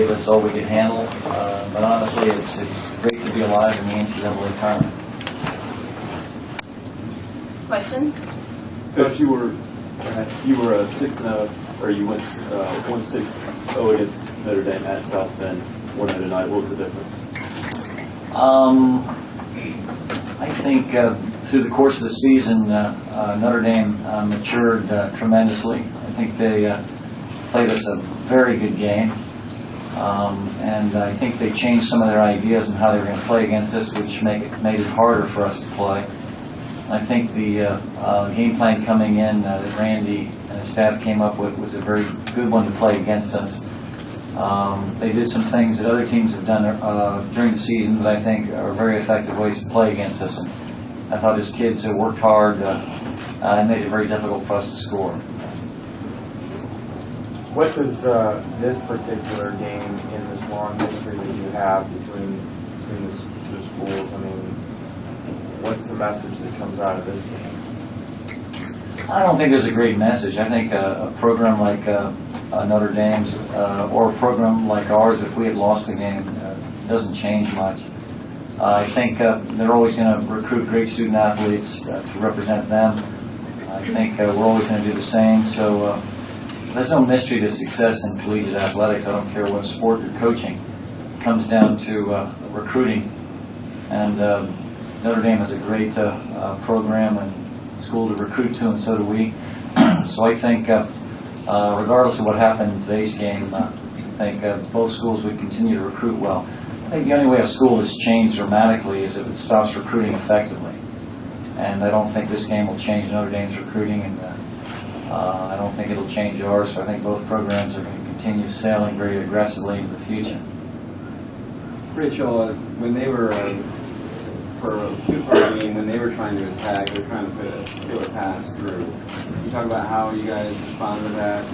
That's all we could handle, but honestly, it's great to be alive in the NCAA tournament. Questions? Coach, you were 6-0, or you went 1-6-0 against Notre Dame at South Bend one other night. What was the difference? I think through the course of the season, Notre Dame matured tremendously. I think they played us a very good game. And I think they changed some of their ideas on how they were going to play against us, which made it harder for us to play. I think the game plan coming in that Randy and his staff came up with was a very good one to play against us. They did some things that other teams have done during the season that I think are very effective ways to play against us. And I thought his kids worked hard and made it very difficult for us to score. What does this particular game in this long history that you have between the two schools, I mean, what's the message that comes out of this game? I don't think there's a great message. I think a program like Notre Dame's or a program like ours, if we had lost the game, doesn't change much. I think they're always going to recruit great student athletes to represent them. I think we're always going to do the same. So there's no mystery to success in collegiate athletics. I don't care what sport you're coaching. It comes down to recruiting. And Notre Dame has a great program and school to recruit to, and so do we. So I think regardless of what happened in today's game, I think both schools would continue to recruit well. I think the only way a school has changed dramatically is if it stops recruiting effectively. And I don't think this game will change Notre Dame's recruiting, and I don't think it'll change ours. So I think both programs are going to continue sailing very aggressively into the future. Rachel, when they were for a two-part game, when they were trying to attack, they were trying to put a pass through. Can you talk about how you guys responded to that?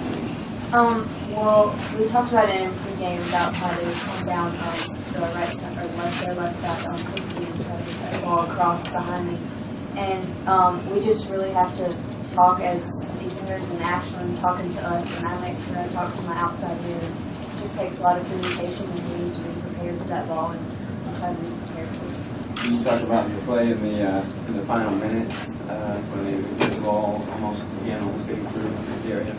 Well, we talked about it in pregame about how they would come down the right side or their left side on Christie and try to get the ball across behind me. And we just really have to talk as defenders and actually talking to us, and I make sure I talk to my outside here. It just takes a lot of communication, and we need to be prepared for that ball and try to be prepared for it. Can you talk about the play in the final minute when they get the ball almost getting through the area?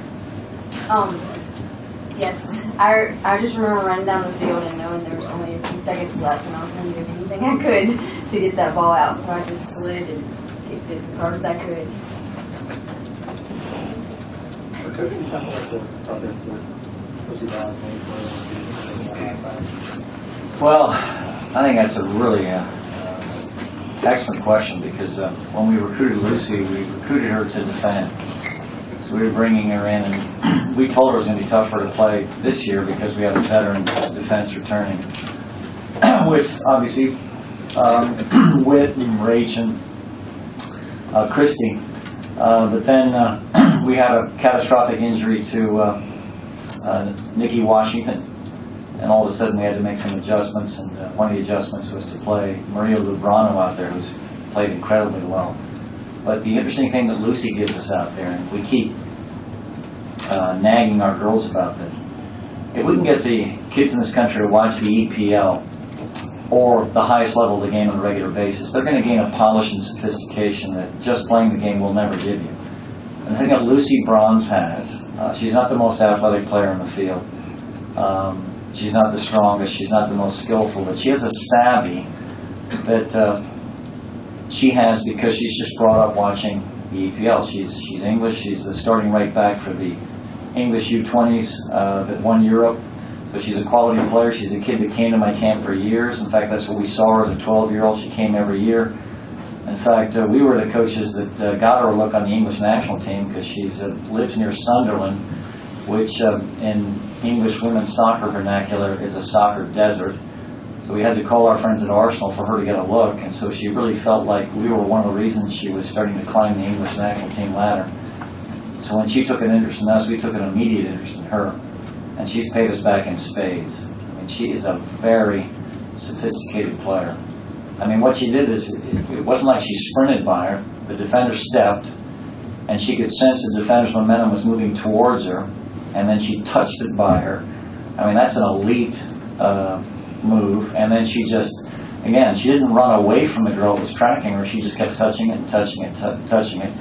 Yes, I just remember running down the field and knowing there was only a few seconds left, and I was going to do anything I could to get that ball out. So I just slid and kicked it as hard as I could. Coach, can you talk about the progress that Lucy Brown's made for last time? Well, I think that's a really excellent question, because when we recruited Lucy, we recruited her to defend. So we were bringing her in, and we told her it was going to be tougher to play this year because we have a veteran defense returning with, obviously, Witt and Rach and Christie. But then we had a catastrophic injury to Nikki Washington, and all of a sudden we had to make some adjustments, and one of the adjustments was to play Maria Lubrano out there, who's played incredibly well. But the interesting thing that Lucy gives us out there, and we keep nagging our girls about this, if we can get the kids in this country to watch the EPL or the highest level of the game on a regular basis, they're going to gain a polish and sophistication that just playing the game will never give you. And the thing that Lucy Bronze has, she's not the most athletic player in the field. She's not the strongest, she's not the most skillful, but she has a savvy that she has because she's just brought up watching the EPL. She's English, she's the starting right back for the English U20s that won Europe. So she's a quality player. She's a kid that came to my camp for years. In fact, that's what we saw her as a 12-year-old. She came every year. In fact, we were the coaches that got her a look on the English national team, because she lives near Sunderland, which in English women's soccer vernacular is a soccer desert. So we had to call our friends at Arsenal for her to get a look, and so she really felt like we were one of the reasons she was starting to climb the English national team ladder. So when she took an interest in us, we took an immediate interest in her. And she's paid us back in spades. I mean, she is a very sophisticated player. I mean, what she did is, it wasn't like she sprinted by her. The defender stepped, and she could sense the defender's momentum was moving towards her, and then she touched it by her. I mean, that's an elite move. And then she just, again, she didn't run away from the girl that was tracking her. She just kept touching it and touching it, touching it.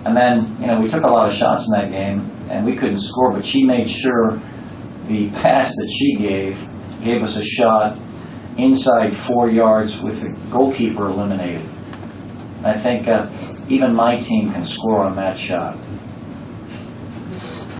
And then, we took a lot of shots in that game, and we couldn't score, but she made sure the pass that she gave us a shot inside 4 yards with the goalkeeper eliminated. I think even my team can score on that shot.